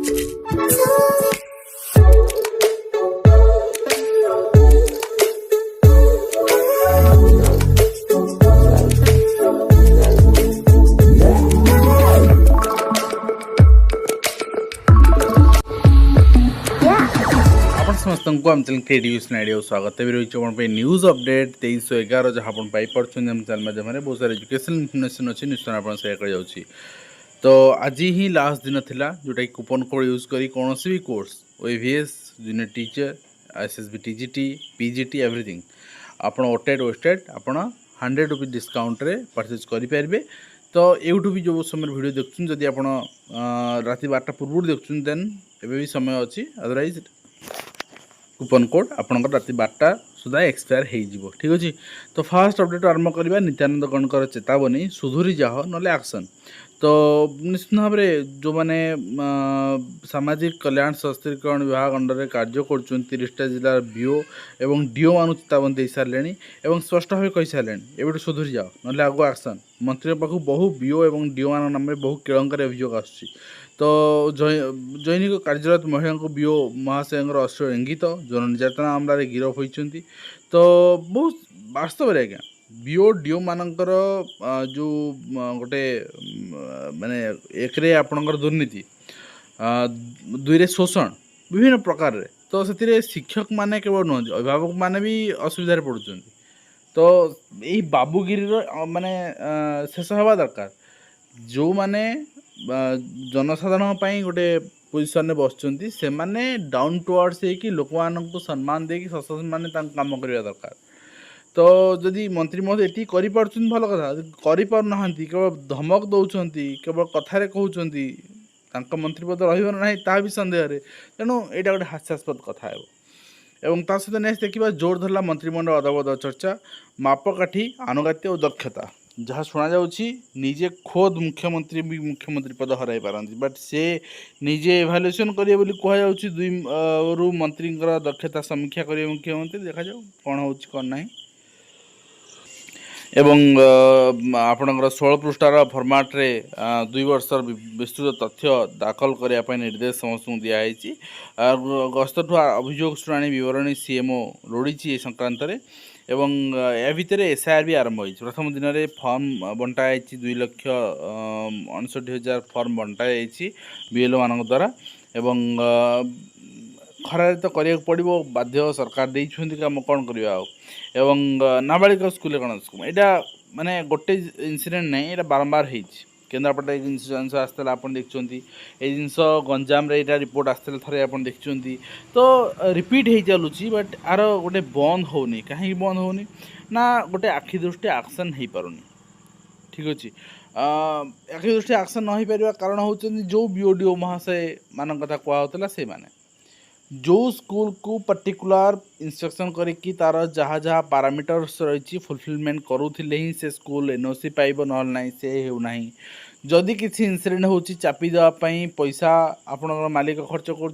समस्त आम channel creative स्नाइडियो स्वागत है रही न्यूज अपडेट 2311 जहाँ आप पाइपम चैनल माध्यम बहुत सारे एजुकेशन इनफर्मेशन अच्छी निश्चय आप सेयार कर तो आज ही लास्ट दिन थिला जोटा कि कूपन कोड यूज करी कौन भी course ओएवीएस junior teacher SSB TGT PGT everything आप ओटेड वेस्टेड आप 100 रुपीज डिस्काउंट रे परचेज करेंगे। तो यूट्यूब भी जो समय वीडियो देखुन जदि आप राति 12टा पूर्व देखुन देन एबे भी समय अच्छी अदरवाइज कूपन कोड आपंकर राति 12टा सुधा एक्सपायर हो ठीक अच्छे। तो फास्ट अपडेट आरंभ करवा नित्यानंद गणकर चेतावनी सुधुरी जाओ ना एक्शन। तो निश्चित भाव में जो मैंने सामाजिक कल्याण सशक्तिकरण विभाग अंडर कार्य कर 30टा जिलार बीओ एवं डीओ मान चेतावनी दे सारे और स्पष्ट भाव कही सारे एवं सुधुरी जाओ ना आगो एक्शन। मंत्री पाखु बहु बीओ और डीओ मान नाम बहु केलंकारी अभियोग आसुची। तो जैनिक कार्यरत महिला को बीओ महाशय अश्लील इंगित जन निर्यातना मामलें गिरफ होती। तो बहुत वास्तव में आज्ञा बीओ डीओ मानकर जो गोटे माने एक आपणकर दुर्नीति दुई शोषण विभिन्न प्रकार रे। तो से शिक्षक माने केवल नुहति अभिभावक माने भी असुविधा पड़ुं। तो यही बाबूगिरी माने शेष हवा दरकार जो माने जनसाधारण गोटे पोजिशन में बसुँच से माने डाउन टू अर्थ कि लोक मानक सम्मान दे सशक्त माने काम करने दरकार। तो जदि मंत्री महोदय ये कर भल कथा करना केवल धमक दौरान केवल कथार कहते मंत्री पद रहा भी संदेह तेणु यहाँ गोटे हास्यास्पद कथा है। एवं ता सहित नेक्स्ट देखा जोर धरला मंत्रिमंडल अदबद चर्चा मापकाठी आनुगत्य और दक्षता जहाँ शुणा निजे खोद मुख्यमंत्री भी मुख्यमंत्री पद हराई पारती बट से निजे इभाल्युएसन करेंगे कहुच्छी दुई रु मंत्री दक्षता समीक्षा करेंगे मुख्यमंत्री देखा जाऊ कौन हो कौन ना। एवं आपणकर 16 पृष्ठार फर्माट रे 2 वर्षर विस्तृत तथ्य दाखल करने निर्देश समस्त दिखाई। गस्त अभियोग शुणाणी बरणी सीएमओ लोड़ी संक्रांत रे एवं या भितर एसआईआर भी आरंभ हो प्रथम दिन में फर्म बंटाई 2,59,000 फर्म बंटाई बीएलओ मान द्वारा एवं खरारे तो करिया पड़ो बाध्य सरकार देइछुंती काम कौन करवा एवं नाबालिका स्कूल कौन यहाँ माने गोटे इनसीडेंट नहीं यहाँ बारंबार हो केन्द्रापड़ा जिनस आसला आप देखते ये जिनस गंजाम यहाँ रिपोर्ट आसला थे आप देखते। तो रिपीट हो चलुची बट आर गोटे बंद होनी कहीं बंद होनी ना गोटे आखि दृष्टि एक्शन हो पारुनी ठीक अच्छे। आखि दृष्टि एक्शन न हो पार कारण हूँ जो बीओडीओ महाशय मान कथा कहला से माने जो स्कूल को पर्टिकुलर इंस्ट्रक्शन करी तार जहाँ जहाँ पारामीटर्स रही फुलफिलमेंट करूथिले ही से स्कूल एनओसी पाइब ना से होना जदि किसी इनसीडेंट हो चापी देवाई पैसा आपण मालिक खर्च कर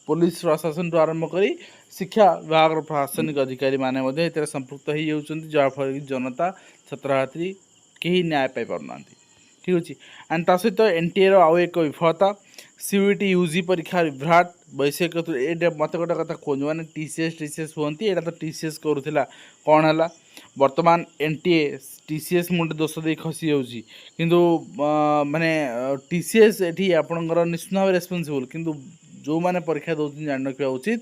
पुलिस प्रशासन ठूँ आरंभ कर शिक्षा विभाग प्रशासनिक अधिकारी माने संपृक्त हो जहाँफल कि जनता छात्र छात्री कहीं न्याय पाई पारना ठीक अच्छे। एंड ता सहित एनटीए आउ एक विफलता सीयूईटी यूजी परीक्षा विभ्राट वैषयिक मत गोटे कथा कहूँ मैंने टीसीएस हमें यहाँ तो टीसीएस करूला कौन है बर्तमान एनटीए टीसीएस मुंडे दोष दे खसी जाऊँगी किंतु माने टीसीएस ये आपणकर निश्चित भाव रेस्पॉन्सिबल किंतु जो मैंने परीक्षा दौरान जान रखा उचित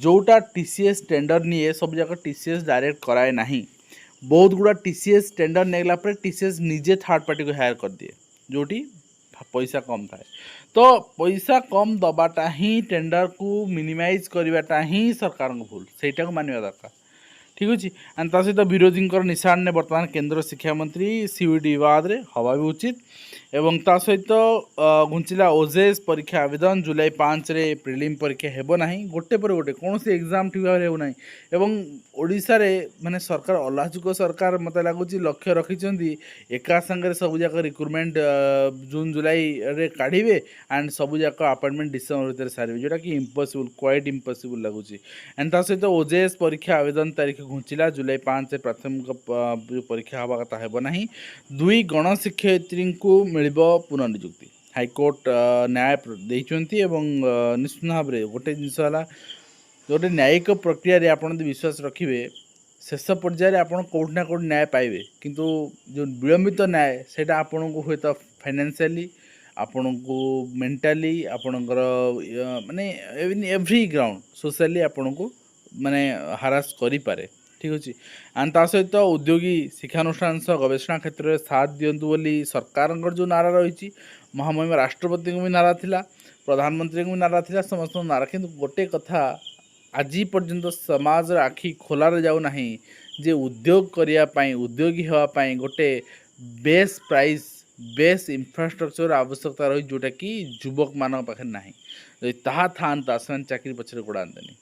जोटा टीसीएस टेंडर निए सब जाक टीसीएस डायरेक्ट कराए ना बहुत गुड़ा टीसीएस टेंडर नेला पर टीसीएस निजे थर्ड पार्टी को हायर कर दिए जोटी पैसा कम थाए। तो पैसा कम दबाटा ही टेंडर को मिनिमाइज करवाटा ही सरकार भूल सेटा को मानवा दरकार ठीक अच्छे। एंड ता सहित विरोधी निशान ने बर्तमान केंद्र शिक्षा मंत्री सीयूईटी विवाद रे हवा भी उचित एवं ता सहित घुंचिला ओजेएस परीक्षा आवेदन जुलाई 5 रे प्रिलिम परीक्षा हेबो नाही गोटे पर गोटे कौन से एग्जाम ठीक भाव हो ना एवं ओडिशा रे माने सरकार अलाजुक सरकार मत लगुच लक्ष्य रखी एका संगे सब जाक रिक्रुटमेंट जून जुलाई रे काढ़े एंड सब जाक अपॉइंटमेंट डिसेम्बर भर सारे जोटा कि इम्पॉसिबल क्वाइट इम्पॉसिबल लगुच। एंड ता सहित ओजेएस परीक्षा आवेदन तारीख घुंचिला जुलाई 5 से प्राथमिक परीक्षा हवा कथा हेब ना 2 गणशिक्षयित्री को मिलिबो पुनर्नियुक्ति हाईकोर्ट न्याय देइचंती एवं निश्चित भाव में गोटे जिनस है गोटे न्यायिक प्रक्रिया रे आपण विश्वास रखिए शेष पर्यायर आप कौट ना कौट न्याय पाइबे किंतु जो विलंबित न्याय से आपन को हुए तो फाइनेंशियली आपण को मेंटाली आपणकर माने एवरी ग्राउंड सोशली आपण को माने हारास करि पारे ठीक अच्छे एंड ता सहित उद्योगी शिक्षानुष्ठान सह गवेषणा क्षेत्र में साथ दिंतु बोली सरकार जो नारा रही महामहिम राष्ट्रपति को भी नारा थिला प्रधानमंत्री को भी नारा थिला समस्त नारा किंतु गोटे कथा आज पर्यंत समाज आखि खोलार जाऊ नहीं जे उद्योग करने उद्योगी होगापाई गोटे बेस प्राइस बेस इंफ्रास्ट्रक्चर आवश्यकता रही जोटा कि युवक मान पाखे ना ता था से चाकरी पछरे गोड़ाते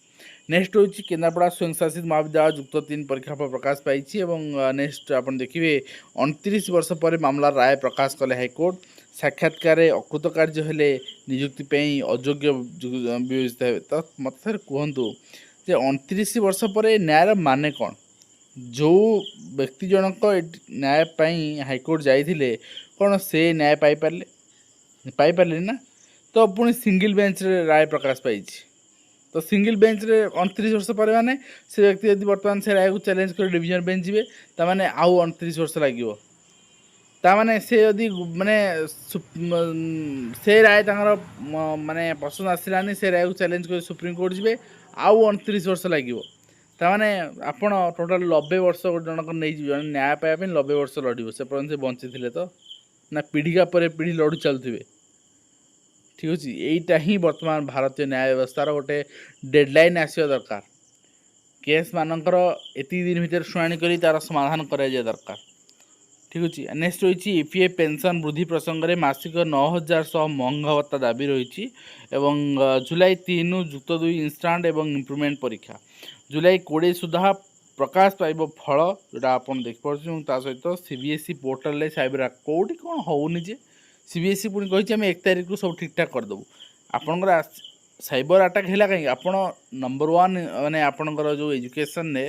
नेक्स्ट हूँ केन्द्रापड़ा स्वयंशासित महाविद्यालय युक्त 3 परीक्षा पर प्रकाश पाई नेक्स्ट आप देखिए 29 वर्ष पर मामला राय प्रकाश कले हाईकोर्ट साक्षात्कार अकृतकार्य हेले नियुक्ति अयोग्य विवेचित हे तो मत सर कहतु जे 29 वर्ष पर न्याय माने कौन जो व्यक्ति जनक न्याय हाईकोर्ट जाइए कौन से न्याय पाइपारे ना तो पुणी सिंगल बेंच रे राय प्रकाश पाई तो सिंगल बेंच रे 29 वर्ष पर माने से व्यक्ति यदि बर्तमान से राय को चैलेंज कर डिविजन बेंच जीवे ताने आउ 29 वर्ष लगे ताने से यदि माने से राय माने पसंद आसलानी से राय को चैलेंज कर सुप्रीम कोर्ट जीवे आउ 29 वर्ष लगे ताने आपण टोटाल 90 वर्ष जनक नहीं जन न्याय पाइबा 90 वर्ष लड़ से पर्यटन से बंची थे तो ना पीढ़िका पर पीढ़ी लड़ू चलुवे ठीक अच्छे यहीटा ही बर्तमान भारतीय न्याय व्यवस्थार गोटे डेडलाइन आसवा दरकार केस मानकर एति दिन भीतर शुणाणी कर तार समाधान करा दरकार ठीक अच्छे नेक्स्ट रही ईपीएफ पेंशन वृद्धि प्रसंग में मासिक 9,000 महंगा भत्ता दाबी रही जुलाई 3 युक्त 2 इंस्टांट एवं इम्प्रुवमेंट परीक्षा जुलाई 20 सुधा प्रकाश पाइब फल जोटा आप देखिए सहित सीबीएसई पोर्टाल साइबर कौटी कौन होनी जे सीबीएसई पुणी कही आम 1 तारिख को सब ठीक ठाक करदेबू आपणकर साइबर अटैक है कहीं आप नंबर 1 माने आपणकर जो एजुकेशन ने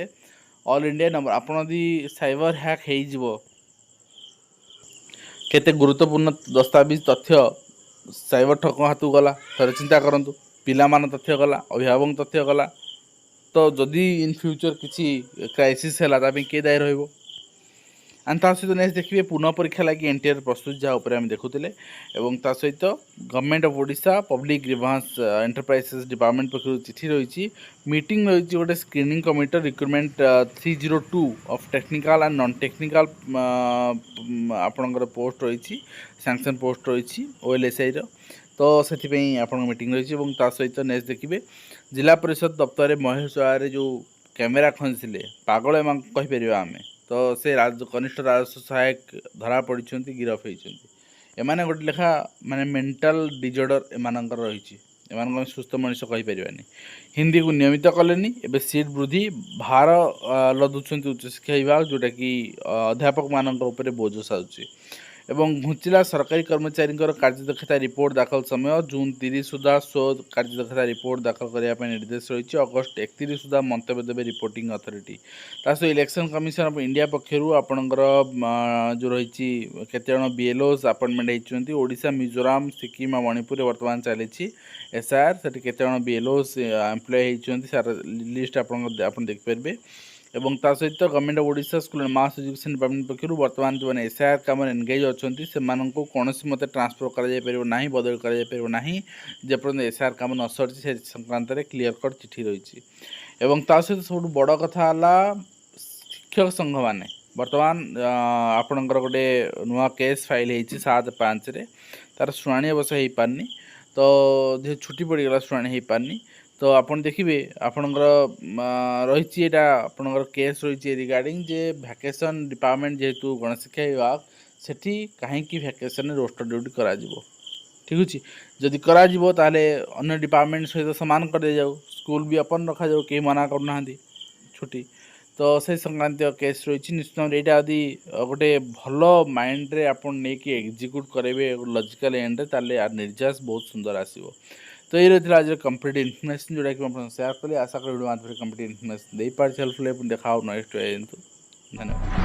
ऑल इंडिया नंबर आपड़ी साइबर हैक हो केते गुरुत्वपूर्ण दस्तावेज तथ्य साइबर ठक हाथ गला थे चिंता करूँ पिला मान तथ्य गला अभिभावक तथ्य गला तो जदि इन फ्यूचर किसी क्राइसिस है किए दायी रही एंड ता सहित नेक्स्ट देखिए पुनः परीक्षा लगी एनटीआर प्रस्तुत जहाँ आम देखुले और ता सहित government of Odisha public grievance enterprises department पक्ष चिठी रही मीटिंग रही गोटे screening committee recruitment 302 of technical and non technical आपणकर पोस्ट रही सैंक्शन पोस्ट रही ओएलएसआई तो से आप मीटिंग रही सहित नेक्स्ट देखिए जिला परिषद दफ्तर महेश जो कैमेरा खंजीले पागल एम कहीपर आम तो से कनिष्ठ राजस्व सहायक धरा पड़ी गिरफ होती एमाने गोटे लेखा माने मेंटल डिजॉर्डर एमानकर रही एम सुस्थ मनीष कहीपरानी हिंदी को नियमित कलेनी एवं सीट वृद्धि भार लदुंट उच्चशिक्षा विभाग जोटा कि अध्यापक मान बोझ साजुची एवं घुंचिला सरकारी कर्मचारी कार्यदक्षता रिपोर्ट दाखल समय जून 30 सुधा शोध कार्यदक्षता रिपोर्ट दाखल करने निर्देश रही अगस्ट 31 सुधा मंतव्य देवे रिपोर्टिंग अथॉरिटी तास इलेक्शन कमिशन ऑफ इंडिया पक्षर आपणकर जो रही केते बीएलओस अपॉइंटमेंट होती ओडिशा मिजोराम सिक्किम और मणिपुर वर्तमान चली एसआर से केते बीएलओस एम्प्लॉय होती लिस्ट आप देखिपारे एवं ता सहित government of Odisha school and mass education department पक्षर वर्तमान जो एसआईआर काम एनगेज अच्छा से कौन मत ट्रांसफर करा बदल करा जेपर्यंत एसआईआर काम न सरी से संक्रांत में क्लीयर कट चिठी रही एवं ता सहित सब बड़ कथा शिक्षक संघ मैंने वर्तमान आपणकर गोटे नुआ केस फाइल होती 7/5 तार शुणाणी अवश्य हो पारनी तो छुट्टी पड़गला शुणाणी हो पारनी तो आपन देखिए आपणकर रही आपणकर केस रही रिगार्डिंग जे वैकेशन डिपार्टमेंट जेहेतु गणशिक्षा विभाग सेठी कहीं वैकेशन रोस्टर ड्यूटी करा ठीक अच्छे जदि करा अन्य डिपार्टमेंट सहित सामान कर दे जाऊ स्कूल भी अपन रखा जाऊ कहीं मना करना छुट्टी तो से संक्रांत केस रही निश्चित यहाँ यदि गोटे भल माइंड रे आपन नहीं एग्जीक्यूट करेंगे लॉजिकल एंड रे ताले निर्यास बहुत सुंदर आसो तो ये रही आज कंप्लीट इनफर्मेशन जोटा कि मैं शेयर कली आशा करी वीडियो कंप्लीट इनफर्मेशन दे पार्टी हेल्पफुल देखा नेक्स्ट धन्यवाद।